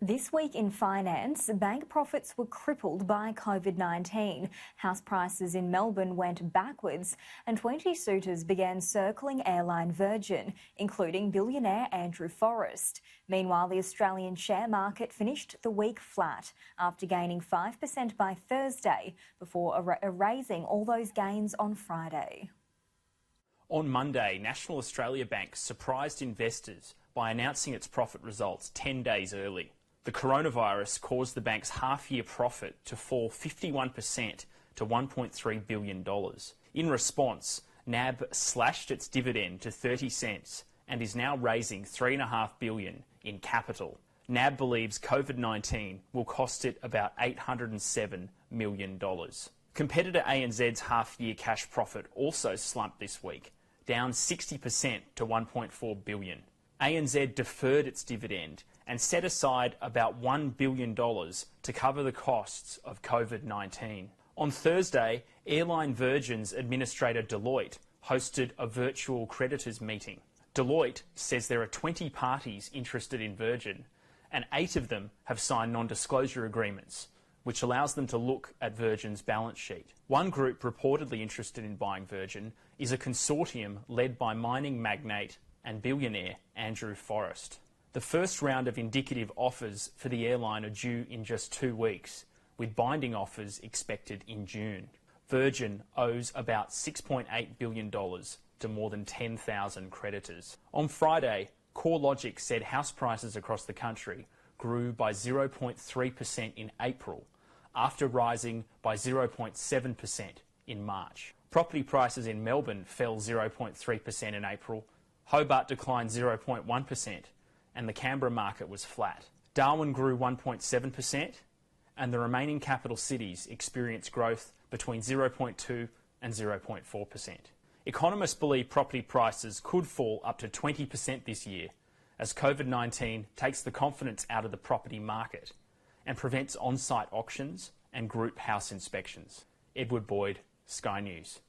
This week in finance, bank profits were crippled by COVID-19. House prices in Melbourne went backwards and 20 suitors began circling airline Virgin, including billionaire Andrew Forrest. Meanwhile, the Australian share market finished the week flat after gaining 5% by Thursday before erasing all those gains on Friday. On Monday, National Australia Bank surprised investors by announcing its profit results 10 days early. The coronavirus caused the bank's half-year profit to fall 51% to $1.3 billion. In response, NAB slashed its dividend to 30 cents and is now raising $3.5 billion in capital. NAB believes COVID-19 will cost it about $807 million. Competitor ANZ's half-year cash profit also slumped this week, down 60% to $1.4 billion. ANZ deferred its dividend and set aside about $1 billion to cover the costs of COVID-19. On Thursday, airline Virgin's administrator Deloitte hosted a virtual creditors meeting. Deloitte says there are 20 parties interested in Virgin, and 8 of them have signed non-disclosure agreements, which allows them to look at Virgin's balance sheet. One group reportedly interested in buying Virgin is a consortium led by mining magnate and billionaire Andrew Forrest. The first round of indicative offers for the airline are due in just 2 weeks, with binding offers expected in June. Virgin owes about $6.8 billion to more than 10,000 creditors. On Friday, CoreLogic said house prices across the country grew by 0.3% in April, after rising by 0.7% in March. Property prices in Melbourne fell 0.3% in April, Hobart declined 0.1%, and the Canberra market was flat. Darwin grew 1.7%, and the remaining capital cities experienced growth between 0.2 and 0.4%. Economists believe property prices could fall up to 20% this year as COVID-19 takes the confidence out of the property market and prevents on-site auctions and group house inspections. Edward Boyd, Sky News.